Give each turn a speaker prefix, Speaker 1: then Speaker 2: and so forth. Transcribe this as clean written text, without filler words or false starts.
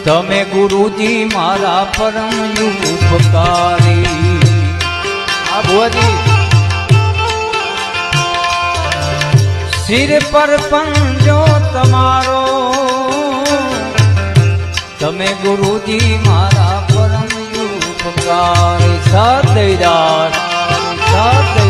Speaker 1: તમે ગુરુજી મારા પરમ ઉપકારી। આ ભુવાજી સિર પર પંજો તમારો, તમે ગુરુજી મારા પરમ ઉપકારી। સદૈરાજ સદૈરાજ